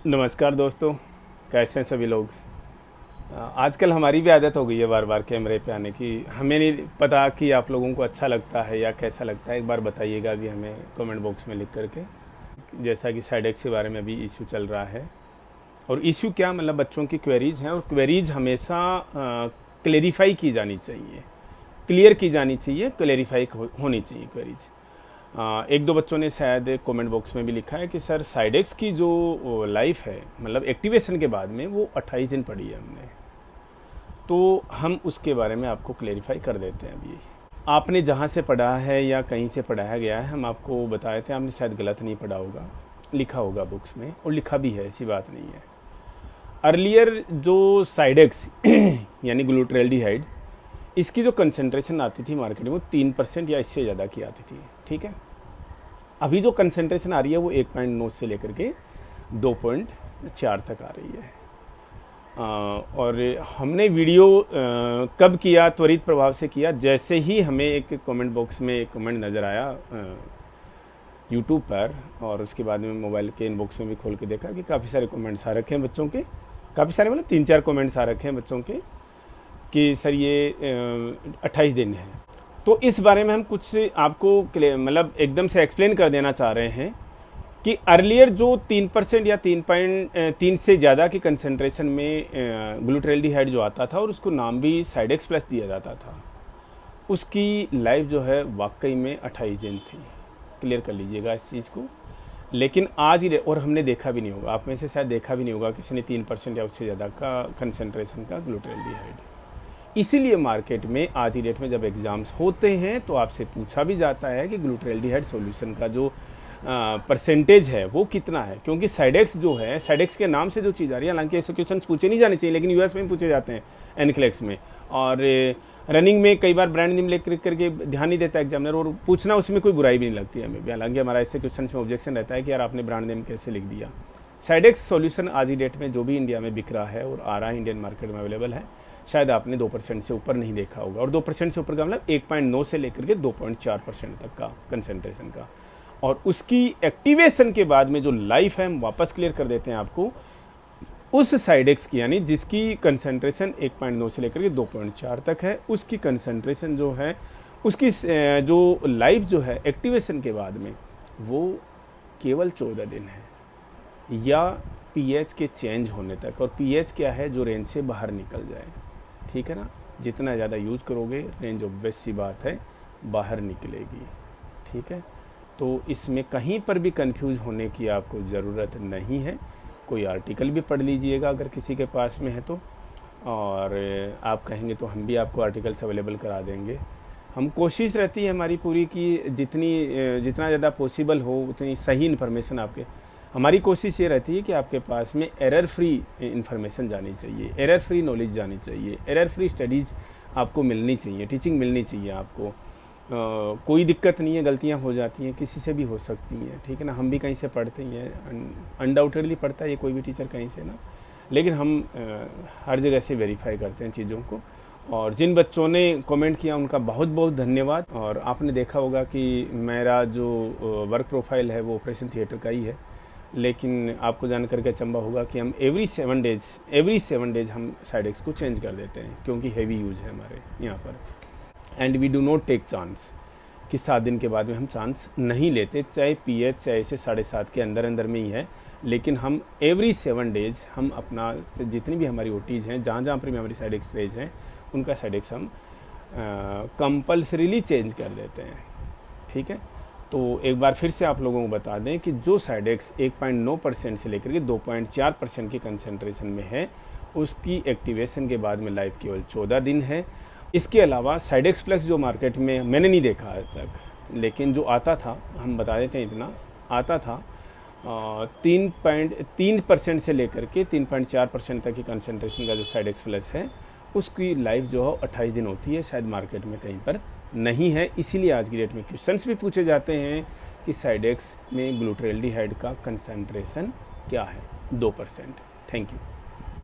नमस्कार दोस्तों, कैसे हैं सभी लोग। आजकल हमारी भी आदत हो गई है बार बार कैमरे पे आने की। हमें नहीं पता कि आप लोगों को अच्छा लगता है या कैसा लगता है, एक बार बताइएगा भी हमें कमेंट बॉक्स में लिख करके। जैसा कि साइड एक्स के बारे में अभी इशू चल रहा है, और इशू क्या मतलब बच्चों की क्वेरीज हैं, और क्वेरीज हमेशा क्लेरिफाई की जानी चाहिए, क्लियर की जानी चाहिए, क्लेरिफाई होनी चाहिए क्वेरीज। एक दो बच्चों ने शायद कमेंट बॉक्स में भी लिखा है कि सर साइडेक्स की जो लाइफ है, मतलब एक्टिवेशन के बाद में वो 28 दिन पड़ी है हमने, तो हम उसके बारे में आपको क्लेरिफाई कर देते हैं। अभी आपने जहाँ से पढ़ा है या कहीं से पढ़ाया गया है, हम आपको बताए थे, आपने शायद गलत नहीं पढ़ा होगा, लिखा होगा बुक्स में, और लिखा भी है, ऐसी बात नहीं है। अर्लियर जो साइडेक्स यानी ग्लूट्रेल्डिहाइड, इसकी जो कंसंट्रेशन आती थी मार्केट में वो 3% या इससे ज़्यादा की आती थी, ठीक है। अभी जो कंसंट्रेशन आ रही है वो 1.9 से लेकर के 2.4 तक आ रही है। और हमने वीडियो कब किया, त्वरित प्रभाव से किया, जैसे ही हमें एक कमेंट बॉक्स में एक कमेंट नज़र आया यूट्यूब पर, और उसके बाद में मोबाइल के इनबॉक्स में भी खोल के देखा कि काफ़ी सारे कमेंट्स आ रखे हैं बच्चों के, काफ़ी सारे मतलब 3-4 कमेंट्स आ रखे हैं बच्चों के कि सर ये 28 दिन है। तो इस बारे में हम कुछ आपको मतलब एकदम से एक्सप्लेन कर देना चाह रहे हैं कि अर्लियर जो 3% या 3 से ज़्यादा की कंसंट्रेशन में ग्लूट्रेल्डिहाइड जो आता था, और उसको नाम भी साइडेक्स प्लस दिया जाता था, उसकी लाइफ जो है वाकई में 28 दिन थी। क्लियर कर लीजिएगा इस चीज़ को। लेकिन आज ही, और हमने देखा भी नहीं होगा, आप में से शायद देखा भी नहीं होगा किसी ने 3% या उससे ज़्यादा का कंसंट्रेशन का ग्लूट्रेल्डिहाइड। इसीलिए मार्केट में आज की डेट में जब एग्ज़ाम्स होते हैं तो आपसे पूछा भी जाता है कि ग्लूट्रेल्डिहाइड सॉल्यूशन का जो परसेंटेज है वो कितना है, क्योंकि साइडेक्स जो है, साइडेक्स के नाम से जो चीज़ आ रही है, हालांकि ऐसे क्वेश्चन पूछे नहीं जाने चाहिए, लेकिन यूएस में पूछे जाते हैं, एनक्लेक्स में, और रनिंग में कई बार ब्रांड नेम लेकर करके ध्यान नहीं देता एग्जामिनर, और पूछना उसमें कोई बुराई भी नहीं लगती है हमें भी, हालांकि हमारा ऐसे क्वेश्चन में ऑब्जेक्शन रहता है कि यार आपने ब्रांड नेम कैसे लिख दिया। साइडेक्स सॉल्यूशन आज की डेट में जो भी इंडिया में बिक रहा है और आ रहा है, इंडियन मार्केट में अवेलेबल है, शायद आपने 2% से ऊपर नहीं देखा होगा, और 2% से ऊपर का मतलब 1.9 से लेकर के 2.4% तक का कंसंट्रेशन का। और उसकी एक्टिवेशन के बाद में जो लाइफ है, हम वापस क्लियर कर देते हैं आपको, उस साइडेक्स की, यानी जिसकी कंसंट्रेशन 1.9 से लेकर के 2.4 तक है, उसकी कंसंट्रेशन जो है, उसकी जो लाइफ जो है एक्टिवेशन के बाद में, वो केवल 14 दिन है, या पीएच के चेंज होने तक। और पीएच क्या है, जो रेंज से बाहर निकल जाए, ठीक है ना। जितना ज़्यादा यूज करोगे, रेंज ऑब्वियस सी बात है बाहर निकलेगी, ठीक है। तो इसमें कहीं पर भी कंफ्यूज होने की आपको ज़रूरत नहीं है। कोई आर्टिकल भी पढ़ लीजिएगा अगर किसी के पास में है तो, और आप कहेंगे तो हम भी आपको आर्टिकल्स अवेलेबल करा देंगे। हम कोशिश रहती है हमारी पूरी कि जितना ज़्यादा पॉसिबल हो उतनी सही इन्फॉर्मेशन आपके, हमारी कोशिश ये रहती है कि आपके पास में एरर फ्री इन्फॉर्मेशन जानी चाहिए, एरर फ्री नॉलेज जानी चाहिए, एरर फ्री स्टडीज़ आपको मिलनी चाहिए, टीचिंग मिलनी चाहिए आपको। कोई दिक्कत नहीं है, गलतियां हो जाती हैं, किसी से भी हो सकती हैं, ठीक है ना। हम भी कहीं से पढ़ते ही हैं, अनडाउटेडली पढ़ता है ये कोई भी टीचर कहीं से ना, लेकिन हम हर जगह से वेरीफाई करते हैं चीज़ों को। और जिन बच्चों ने कमेंट किया उनका बहुत बहुत धन्यवाद। और आपने देखा होगा कि मेरा जो वर्क प्रोफाइल है वो ऑपरेशन थिएटर का ही है, लेकिन आपको जान करके अचंबा होगा कि हम एवरी 7 डेज हम साइडेक्स को चेंज कर देते हैं, क्योंकि हेवी यूज है हमारे यहाँ पर। And we do not take chance, कि 7 दिन के बाद में हम चांस नहीं लेते, चाहे पीएच चाहे इसे 7.5 के अंदर में ही है, लेकिन हम एवरी 7 डेज हम अपना जितनी भी हमारी ओटीज़ हैं, जहाँ जहाँ पर भी हमारी साइडेक्स स्टेज हैं, उनका साइडेक्स हम कंपल्सरीली चेंज कर देते हैं, ठीक है। तो एक बार फिर से आप लोगों को बता दें कि जो साइडेक्स 1.9% से लेकर के 2.4% की कंसंट्रेशन में है, उसकी एक्टिवेशन के बाद में लाइफ केवल 14 दिन है। इसके अलावा साइडेक्स प्लस जो मार्केट में मैंने नहीं देखा आज तक, लेकिन जो आता था, हम बता देते हैं इतना आता था, 3% से लेकर के 3.4% तक की कंसंट्रेशन का जो साइडेक्स प्लस है, उसकी लाइफ जो है 28 दिन होती है, शायद मार्केट में कहीं पर नहीं है। इसीलिए आज की डेट में क्वेश्चंस भी पूछे जाते हैं कि साइडेक्स में ग्लूट्रेल्डिहाइड का कंसंट्रेशन क्या है, 2%। Thank you.